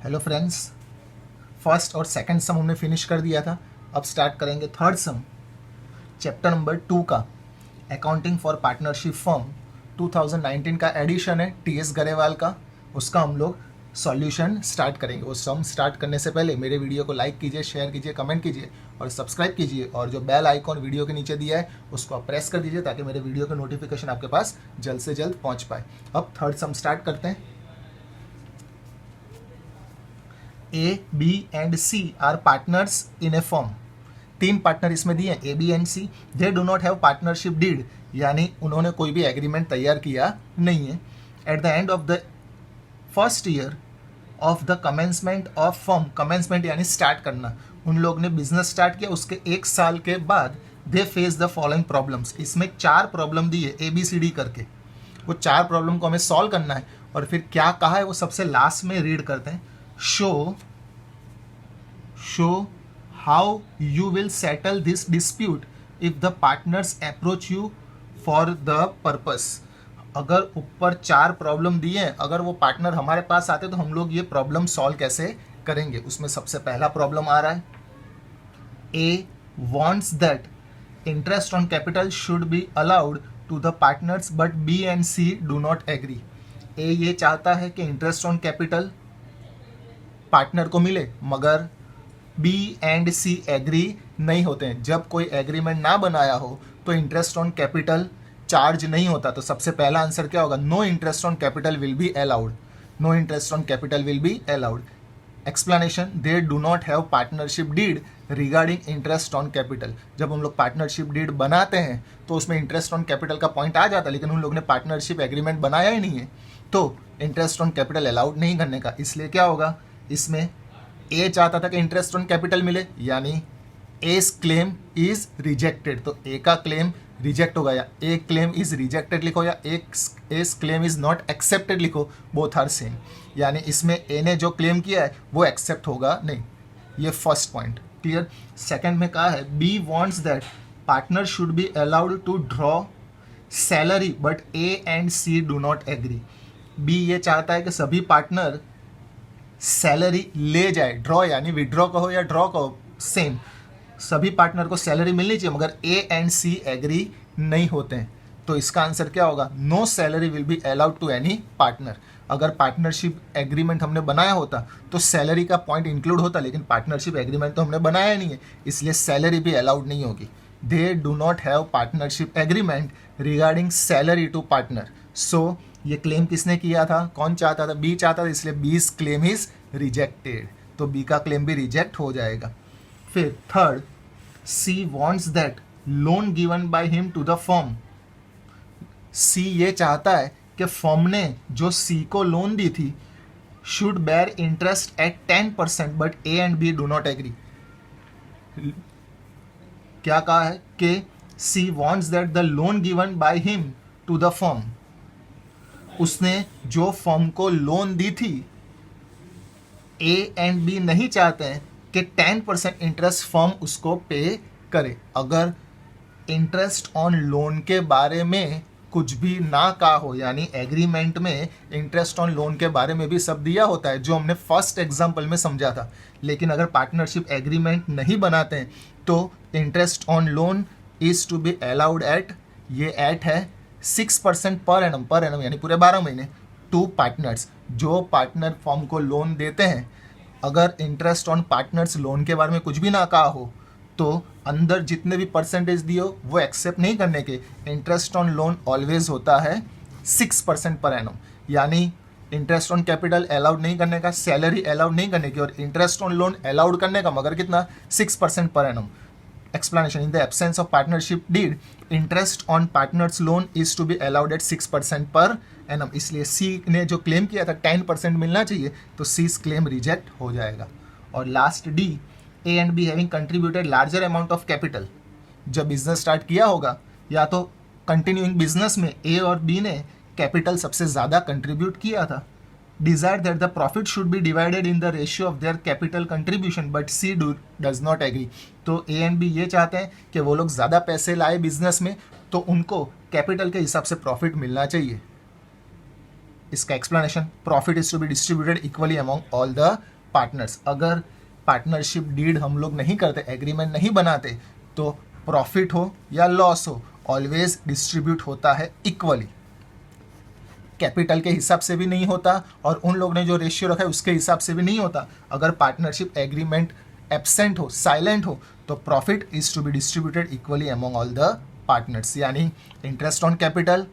Hello friends, first और second सम हमने finish कर दिया था। अब स्टार्ट करेंगे थर्ड सम, चैप्टर नंबर 2 का, अकाउंटिंग फॉर पार्टनरशिप फर्म। 2019 का एडिशन है टीएस गरेवाल का, उसका हम लोग सॉल्यूशन स्टार्ट करेंगे। वो सम स्टार्ट करने से पहले मेरे वीडियो को लाइक कीजिए, शेयर कीजिए, कमेंट कीजिए और सब्सक्राइब कीजिए, और जो बेल आइकॉन वीडियो के नीचे दिया है उसको आप प्रेस कर दीजिए ताकि मेरे वीडियो का नोटिफिकेशन आपके पास जल्द से जल्द पहुंच पाए। अब थर्ड सम स्टार्ट करते हैं। A, B and C are partners in a firm. तीन पार्टनर इसमें दिए हैं, A, B and C। They do not have partnership deed, यानी उन्होंने कोई भी एग्रीमेंट तैयार किया नहीं है। At the end of the first year of the commencement of firm, commencement यानी स्टार्ट करना, उन लोग ने बिजनेस स्टार्ट किया, उसके एक साल के बाद they face the following problems. इसमें 4 प्रॉब्लम दिए ABCD करके, वो 4 प्रॉब्लम को हमें सॉल्व करना है। और फिर क्या कहा है वो सबसे लास्ट में रीड करते हैं। show how you will settle this dispute if the partners approach you for the purpose। अगर ऊपर 4 प्रॉब्लम दिए हैं, अगर वो पार्टनर हमारे पास आते तो हम लोग ये प्रॉब्लम सॉल्व कैसे करेंगे। उसमें सबसे पहला प्रॉब्लम आ रहा है, A wants that interest on capital should be allowed to the partners but B and C do not agree। A ये चाहता है कि इंटरेस्ट ऑन कैपिटल पार्टनर को मिले, मगर B एंड C एग्री नहीं होते हैं। जब कोई एग्रीमेंट ना बनाया हो तो इंटरेस्ट ऑन कैपिटल चार्ज नहीं होता। तो सबसे पहला आंसर क्या होगा, no interest on capital will be allowed. No interest on capital will be allowed. Explanation, they do not have partnership deed regarding interest on capital. जब हम लोग पार्टनरशिप डीड बनाते हैं तो उसमें इंटरेस्ट ऑन कैपिटल का पॉइंट आ जाता है, लेकिन उन लोग ने पार्टनरशिप एग्रीमेंट बनाया ही नहीं है, तो इंटरेस्ट ऑन कैपिटल अलाउड नहीं करने का। इसलिए क्या होगा, इसमें ए चाहता था कि इंटरेस्ट ऑन कैपिटल मिले, यानी एस क्लेम इज रिजेक्टेड। तो ए का क्लेम रिजेक्ट होगा, या ए क्लेम इज रिजेक्टेड लिखो या S claim is not accepted लिखो, बोथ आर सेम। यानी इसमें ए ने जो क्लेम किया है वो एक्सेप्ट होगा नहीं। ये फर्स्ट पॉइंट क्लियर। सेकंड में कहा है, B wants that partner should be allowed to draw salary but A and C do not agree. B ये चाहता है कि सभी पार्टनर सैलरी ले जाए, ड्रॉ यानी विड्रॉ कहो या ड्रॉ कहो सेम, सभी पार्टनर को सैलरी मिलनी चाहिए, मगर ए एंड सी एग्री नहीं होते हैं। तो इसका आंसर क्या होगा, no salary will be allowed to any partner. अगर पार्टनरशिप एग्रीमेंट हमने बनाया होता तो सैलरी का पॉइंट इंक्लूड होता, लेकिन पार्टनरशिप एग्रीमेंट तो हमने बनाया नहीं है, इसलिए सैलरी भी अलाउड नहीं होगी। They do not have partnership agreement regarding salary to partner. So ये क्लेम किसने किया था, कौन चाहता था, बी चाहता था, इसलिए बी's क्लेम इज रिजेक्टेड। तो बी का क्लेम भी रिजेक्ट हो जाएगा। फिर third, C wants that loan given by him to the firm. C ये चाहता है कि फर्म ने जो सी को लोन दी थी should bear interest at 10%, but A and B do not agree. क्या कहा है कि C wants that the loan given by him to the firm, उसने जो फर्म को लोन दी थी, ए एंड बी नहीं चाहते हैं कि 10% इंटरेस्ट फर्म उसको पे करे। अगर इंटरेस्ट ऑन लोन के बारे में कुछ भी ना कहा हो, यानी एग्रीमेंट में इंटरेस्ट ऑन लोन के बारे में भी सब दिया होता है जो हमने फर्स्ट एग्जांपल में समझा था, लेकिन अगर पार्टनरशिप एग्रीमेंट नहीं बनाते हैं तो interest on loan is to be allowed at, ये एट है 6% पर एनम यानी पूरे 12 महीने टू पार्टनर्स। जो पार्टनर फर्म को लोन देते हैं, अगर इंटरेस्ट ऑन पार्टनर्स लोन के बारे में कुछ भी ना कहा हो तो अंदर जितने भी परसेंटेज दिए हो वो एक्सेप्ट नहीं करने के। इंटरेस्ट ऑन लोन ऑलवेज होता है 6% पर एनम, यानी इंटरेस्ट ऑन कैपिटल अलाउड नहीं करने का, सैलरी अलाउड नहीं करने की, और इंटरेस्ट ऑन लोन अलाउड करने का, मगर कितना, 6% per annum. Explanation, in the absence of partnership deed, interest on partners loan is to be allowed at 6% per annum। इसलिए C ने जो क्लेम किया था 10% मिलना चाहिए, तो C's क्लेम रिजेक्ट हो जाएगा। और last D, A and B having contributed larger amount of capital। जब बिजनेस स्टार्ट किया होगा या तो कंटिन्यूइंग बिजनेस में A और B ने कैपिटल सबसे ज़्यादा कंट्रीब्यूट किया था। Desire that the profit should be divided in the ratio of their capital contribution, but C does not agree। तो A and B ये चाहते हैं कि वो लोग ज़्यादा पैसे लाए बिजनेस में तो उनको कैपिटल के हिसाब से प्रॉफिट मिलना चाहिए। इसका explanation, profit is to be distributed equally among all the partners. अगर पार्टनरशिप डीड हम लोग नहीं करते, एग्रीमेंट नहीं बनाते, तो प्रॉफिट हो या लॉस हो ऑलवेज डिस्ट्रीब्यूट होता है इक्वली। कैपिटल के हिसाब से भी नहीं होता और उन लोग ने जो रेशियो रखा है उसके हिसाब से भी नहीं होता। अगर पार्टनरशिप एग्रीमेंट एब्सेंट हो, साइलेंट हो, तो profit is to be distributed equally among all the partners. यानी इंटरेस्ट ऑन कैपिटल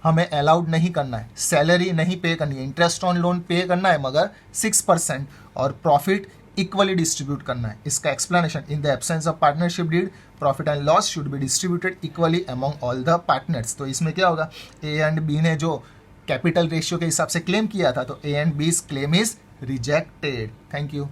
हमें अलाउड नहीं करना है, सैलरी नहीं पे करनी है, इंटरेस्ट ऑन लोन पे करना है मगर 6%, और प्रॉफिट इक्वली डिस्ट्रीब्यूट करना है। इसका explanation, in the absence of partnership deed profit and loss should be distributed equally among all the partners. तो इसमें क्या होगा, ए एंड बी ने जो कैपिटल रेशियो के हिसाब से क्लेम किया था, तो ए एंड बीज claim is rejected. Thank you.